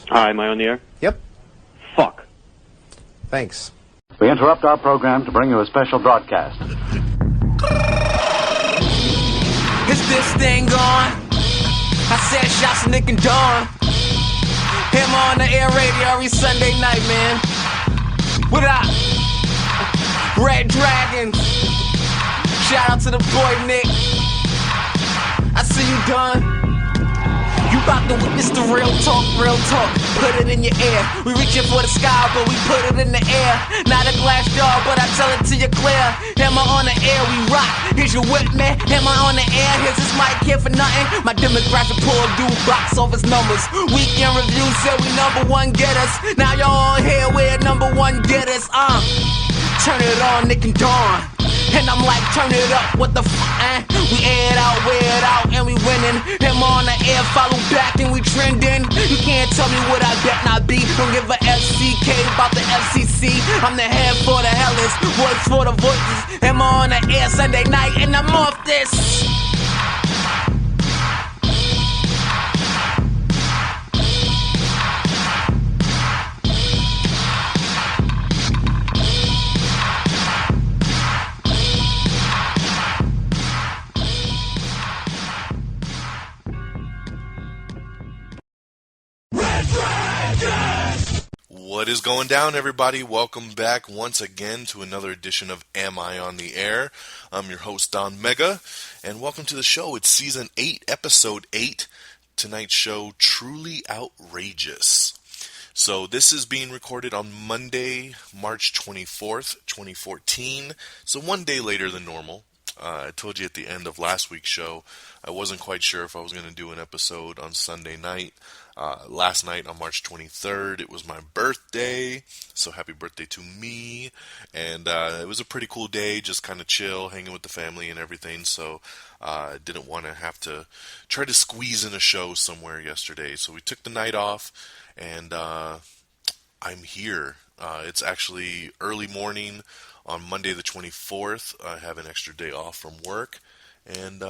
Hi, am I on the air? Yep. Fuck. Thanks. We interrupt our program to bring you a special broadcast. Is this thing on? I said shots to Nick and Dawn. Him on the air radio every Sunday night, man. What up? Red Dragons. Shout out to the boy Nick. I see you, Don. You about to witness the real talk, real talk. Put it in your ear. We reaching for the sky, but we put it in the air. Not a glass jar, but I tell it to you clear. Hammer on the air, we rock. Here's your whip, man. Hammer on the air, here's this mic here for nothing. My demographic poor dude box office numbers. Weekend review said we #1 getters. Now y'all all here, we're #1 getters. Turn it on, Nick and Dawn. And I'm like, turn it up, what the fuck, We air it out, wear it out, and we winning. Him on the air, follow back, and we trending. You can't tell me what I bet not be. Don't give a FCK about the FCC. I'm the head for the hellas, voice for the voices. Him on the air Sunday night, and I'm off this. What is going down, everybody? Welcome back once again to another edition of Am I on the Air? I'm your host, Don Mega, and welcome to the show. It's Season 8, Episode 8. Tonight's show, Truly Outrageous. So this is being recorded on Monday, March 24th, 2014. So one day later than normal. I told you at the end of last week's show, I wasn't quite sure if I was going to do an episode on Sunday night. Last night on March 23rd, it was my birthday, so happy birthday to me, and it was a pretty cool day, just kind of chill, hanging with the family and everything, so I didn't want to have to try to squeeze in a show somewhere yesterday, so we took the night off, and I'm here. It's actually early morning on Monday the 24th. I have an extra day off from work, and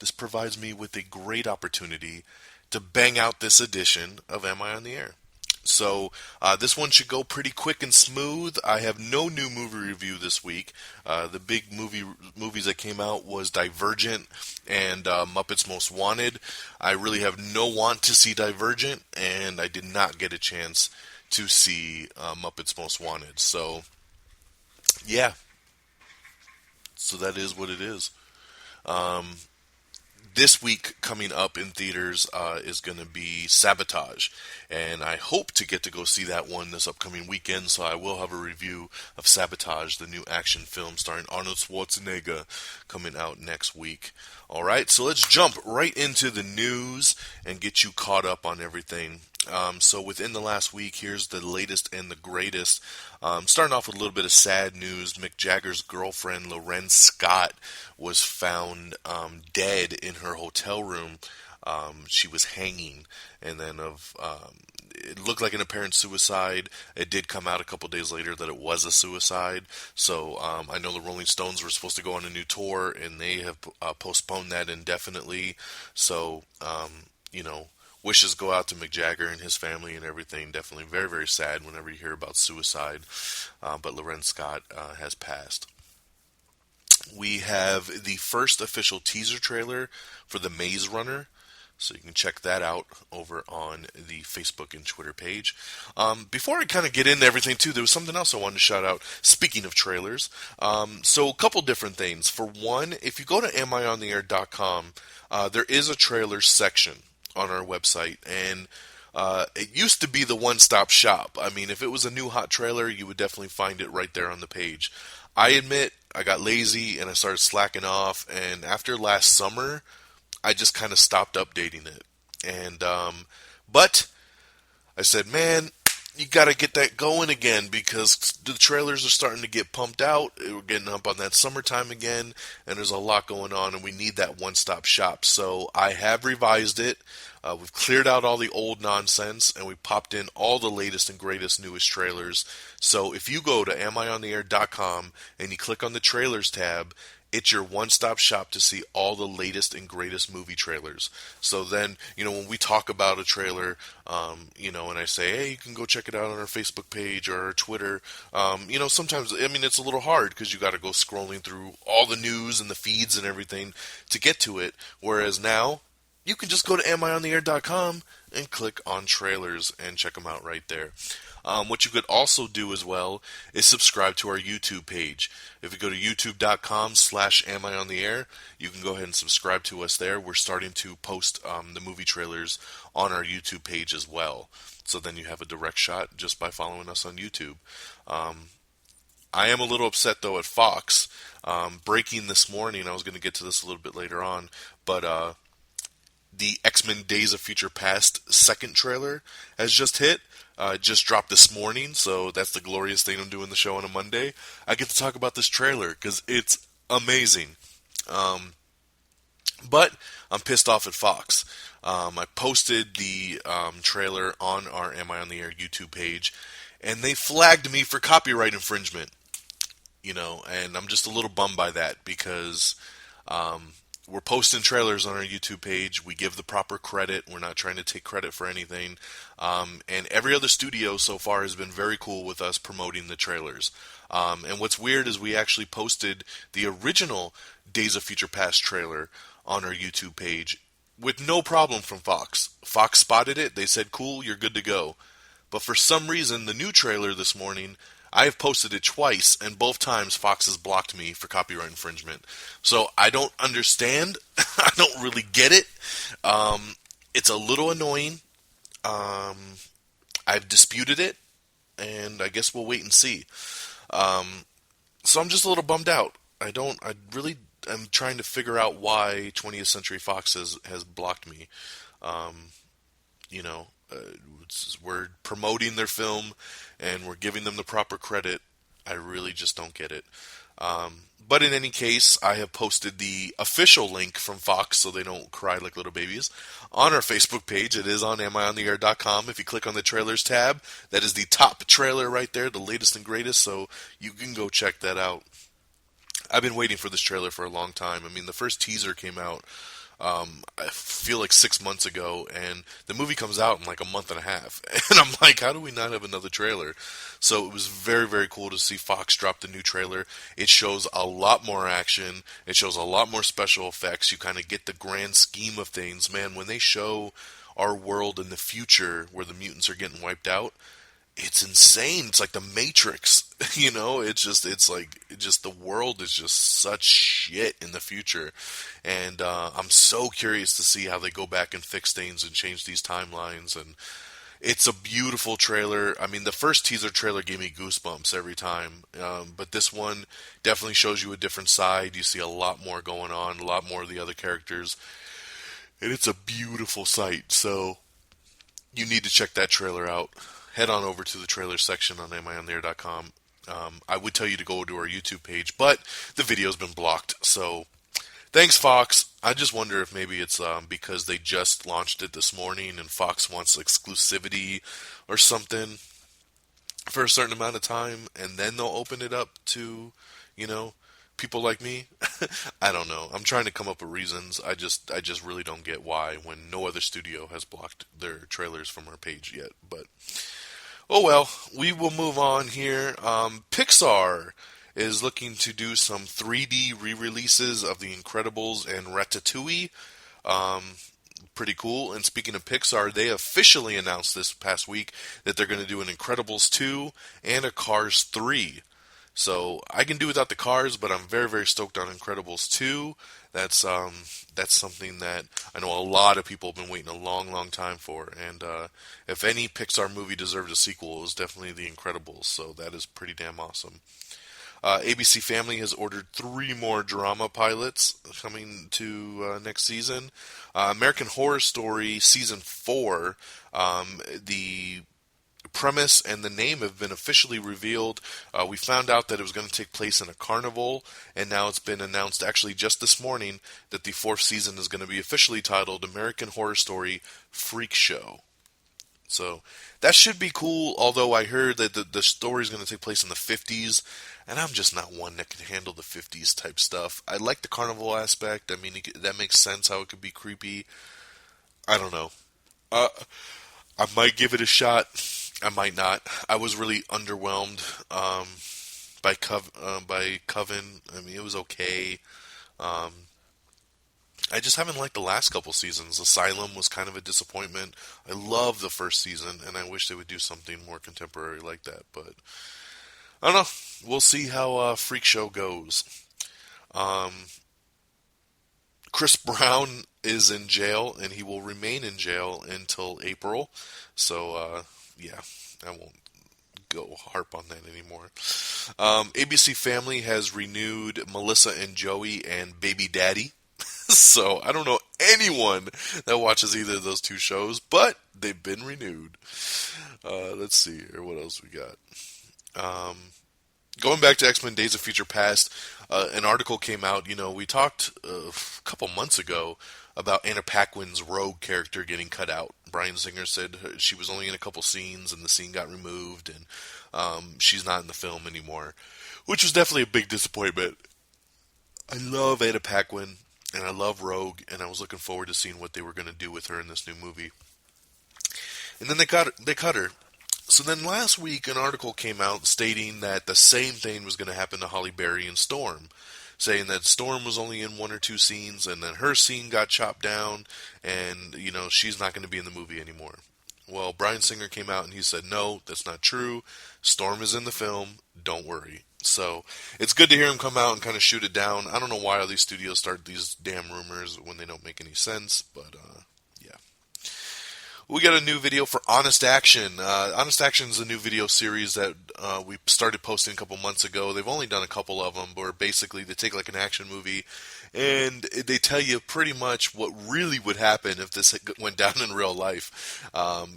this provides me with a great opportunity to bang out this edition of Am I on the Air? So this one should go pretty quick and smooth. I have no new movie review this week. The big movies that came out was Divergent and Muppets Most Wanted. I really have no want to see Divergent, and I did not get a chance to see Muppets Most Wanted. So, yeah. So that is what it is. This week coming up in theaters is going to be Sabotage, and I hope to get to go see that one this upcoming weekend, so I will have a review of Sabotage, the new action film starring Arnold Schwarzenegger, coming out next week. Alright, so let's jump right into the news and get you caught up on everything. So within the last week, here's the latest and the greatest. Starting off with a little bit of sad news. Mick Jagger's girlfriend, Loren Scott, was found dead in her hotel room. She was hanging, and then it looked like an apparent suicide. It did come out a couple days later that it was a suicide. So I know the Rolling Stones were supposed to go on a new tour, and they have postponed that indefinitely. So, wishes go out to Mick Jagger and his family and everything. Definitely very, very sad whenever you hear about suicide. But Loren Scott has passed. We have the first official teaser trailer for The Maze Runner. So you can check that out over on the Facebook and Twitter page. Before I kind of get into everything, too, there was something else I wanted to shout out. Speaking of trailers, so a couple different things. For one, if you go to amiontheair.com, there is a trailer section on our website, and it used to be the one-stop shop. I mean, if it was a new hot trailer, you would definitely find it right there on the page. I admit, I got lazy and I started slacking off, and after last summer, I just kind of stopped updating it. And but I said, man, you got to get that going again, because the trailers are starting to get pumped out. We're getting up on that summertime again, and there's a lot going on, and we need that one-stop shop. So I have revised it. We've cleared out all the old nonsense, and we popped in all the latest and greatest, newest trailers. So if you go to amiontheair.com and you click on the trailers tab, It's your one-stop shop to see all the latest and greatest movie trailers. So then, when we talk about a trailer, and I say, hey, you can go check it out on our Facebook page or our Twitter, sometimes, it's a little hard because you got to go scrolling through all the news and the feeds and everything to get to it. Whereas now, you can just go to amiontheair.com and click on trailers and check them out right there. What you could also do as well is subscribe to our YouTube page. If you go to youtube.com/amiontheair, you can go ahead and subscribe to us there. We're starting to post the movie trailers on our YouTube page as well. So then you have a direct shot just by following us on YouTube. I am a little upset, though, at Fox. Breaking this morning, I was going to get to this a little bit later on, but the X-Men Days of Future Past second trailer has just hit. It just dropped this morning, so that's the glorious thing I'm doing the show on a Monday. I get to talk about this trailer because it's amazing. But I'm pissed off at Fox. I posted the trailer on our Am I on the Air YouTube page, and they flagged me for copyright infringement. And I'm just a little bummed by that because we're posting trailers on our YouTube page. We give the proper credit. We're not trying to take credit for anything. And every other studio so far has been very cool with us promoting the trailers. And what's weird is we actually posted the original Days of Future Past trailer on our YouTube page with no problem from Fox. Fox spotted it. They said, cool, you're good to go. But for some reason, the new trailer this morning, I have posted it twice, and both times Fox has blocked me for copyright infringement. So I don't understand. I don't really get it. It's a little annoying. I've disputed it, and I guess we'll wait and see. So I'm just a little bummed out. I'm trying to figure out why 20th Century Fox has blocked me. We're promoting their film and we're giving them the proper credit. I really just don't get it. But in any case, I have posted the official link from Fox so they don't cry like little babies on our Facebook page. It is on amiontheair.com. If you click on the trailers tab, that is the top trailer right there, the latest and greatest, so you can go check that out. I've been waiting for this trailer for a long time. The first teaser came out I feel like 6 months ago, and the movie comes out in like a month and a half. And I'm like, how do we not have another trailer? So it was very, very cool to see Fox drop the new trailer. It shows a lot more action. It shows a lot more special effects. You kind of get the grand scheme of things. Man, when they show our world in the future where the mutants are getting wiped out, it's insane. It's like the Matrix, it's like the world is just such shit in the future. And I'm so curious to see how they go back and fix things and change these timelines. And it's a beautiful trailer. The first teaser trailer gave me goosebumps every time. But this one definitely shows you a different side. You see a lot more going on, a lot more of the other characters. And it's a beautiful sight. So you need to check that trailer out. Head on over to the trailer section on amiontheair.com. I would tell you to go to our YouTube page, but the video's been blocked. So thanks, Fox. I just wonder if maybe it's because they just launched it this morning and Fox wants exclusivity or something for a certain amount of time, and then they'll open it up to, people like me. I don't know. I'm trying to come up with reasons. I just really don't get why when no other studio has blocked their trailers from our page yet. But oh well, we will move on here. Pixar is looking to do some 3D re-releases of The Incredibles and Ratatouille. Pretty cool. And speaking of Pixar, they officially announced this past week that they're going to do an Incredibles 2 and a Cars 3. So I can do without the Cars, but I'm very, very stoked on Incredibles 2. That's something that I know a lot of people have been waiting a long, long time for. And if any Pixar movie deserved a sequel, it was definitely The Incredibles. So that is pretty damn awesome. ABC Family has ordered 3 more drama pilots coming to next season. American Horror Story Season 4, the premise and the name have been officially revealed. We found out that it was going to take place in a carnival, and now it's been announced actually just this morning that the 4th season is going to be officially titled American Horror Story Freak Show. So that should be cool, although I heard that the story is going to take place in the 50s, and I'm just not one that can handle the 50s type stuff. I like the carnival aspect. I mean, that makes sense how it could be creepy. I don't know. I might give it a shot. I might not. I was really underwhelmed by Coven. I mean, it was okay. Um, I just haven't liked the last couple seasons. Asylum was kind of a disappointment. I love the first season, and I wish they would do something more contemporary like that. But I don't know. We'll see how Freak Show goes. Um, Chris Brown is in jail, and he will remain in jail until April. So, yeah, I won't go harp on that anymore. ABC Family has renewed Melissa and Joey and Baby Daddy. So I don't know anyone that watches either of those two shows, but they've been renewed. Let's see here. What else we got? Going back to X-Men Days of Future Past, an article came out. You know, we talked a couple months ago about Anna Paquin's Rogue character getting cut out. Bryan Singer said she was only in a couple scenes and the scene got removed, and she's not in the film anymore, which was definitely a big disappointment. I love Anna Paquin, and I love Rogue, and I was looking forward to seeing what they were going to do with her in this new movie. And then they cut her. So then last week, an article came out stating that the same thing was going to happen to Halle Berry and Storm, saying that Storm was only in one or two scenes, and then her scene got chopped down, and, you know, she's not going to be in the movie anymore. Well, Bryan Singer came out and he said, no, that's not true. Storm is in the film. Don't worry. So it's good to hear him come out and kind of shoot it down. I don't know why all these studios start these damn rumors when they don't make any sense, but yeah. We got a new video for Honest Action. Honest Action is a new video series that we started posting a couple months ago. They've only done a couple of them, where basically they take like an action movie and they tell you pretty much what really would happen if this went down in real life,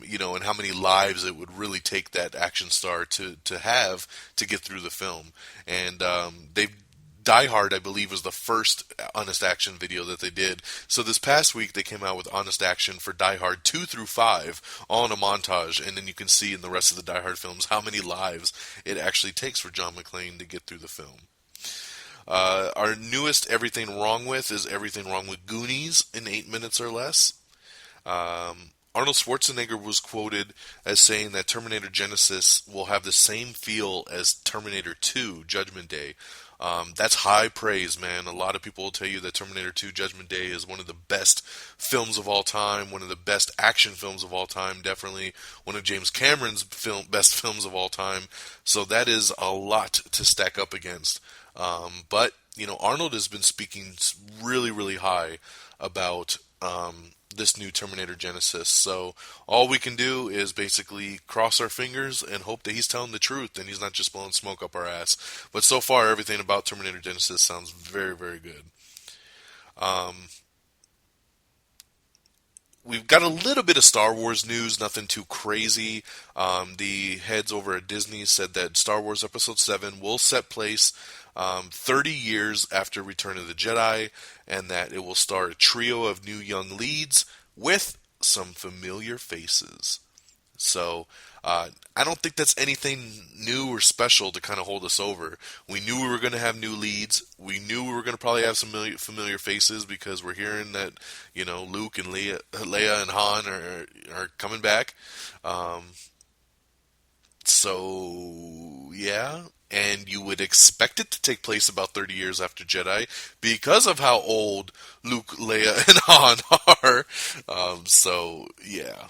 you know, and how many lives it would really take that action star to have to get through the film. And Die Hard, I believe, was the first Honest Action video that they did. So this past week, they came out with Honest Action for Die Hard 2 through 5, all in a montage, and then you can see in the rest of the Die Hard films how many lives it actually takes for John McClane to get through the film. Our newest Everything Wrong With is Everything Wrong with Goonies in 8 minutes or less. Arnold Schwarzenegger was quoted as saying that Terminator Genisys will have the same feel as Terminator 2 Judgment Day. That's high praise, man. A lot of people will tell you that Terminator 2 Judgment Day is one of the best films of all time, one of the best action films of all time, definitely one of James Cameron's best films of all time. So that is a lot to stack up against. But, you know, Arnold has been speaking really, really high about this new Terminator Genisys. So all we can do is basically cross our fingers and hope that he's telling the truth and he's not just blowing smoke up our ass. But so far, everything about Terminator Genisys sounds very, very good. We've got a little bit of Star Wars news, nothing too crazy. The heads over at Disney said that Star Wars Episode 7 will set place 30 years after Return of the Jedi, and that it will star a trio of new young leads with some familiar faces. So, I don't think that's anything new or special to kind of hold us over. We knew we were going to have new leads. We knew we were going to probably have some familiar faces because we're hearing that, you know, Luke and Leia and Han are coming back. So, yeah. And you would expect it to take place about 30 years after Jedi because of how old Luke, Leia, and Han are. So, yeah.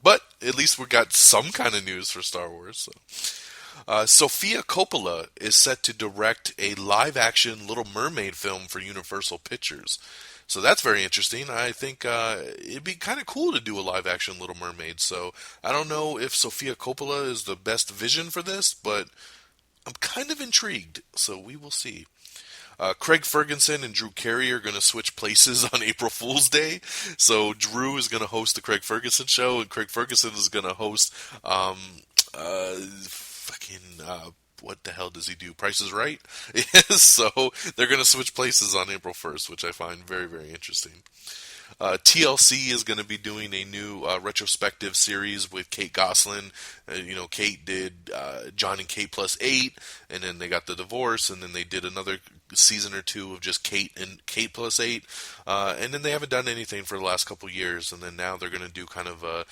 But at least we got some kind of news for Star Wars. So. Sofia Coppola is set to direct a live-action Little Mermaid film for Universal Pictures. So that's very interesting. I think it'd be kind of cool to do a live-action Little Mermaid. So I don't know if Sofia Coppola is the best vision for this, but I'm kind of intrigued. So we will see. Craig Ferguson and Drew Carey are going to switch places on April Fool's Day. So Drew is going to host the Craig Ferguson show, and Craig Ferguson is going to host what the hell does he do? Price is Right? So they're going to switch places on April 1st, which I find very, very interesting. TLC is going to be doing a new retrospective series with Kate Gosselin. Kate did John and Kate plus 8, and then they got the divorce, and then they did another season or two of just Kate and Kate plus 8, and then they haven't done anything for the last couple years, and then now they're going to do kind of a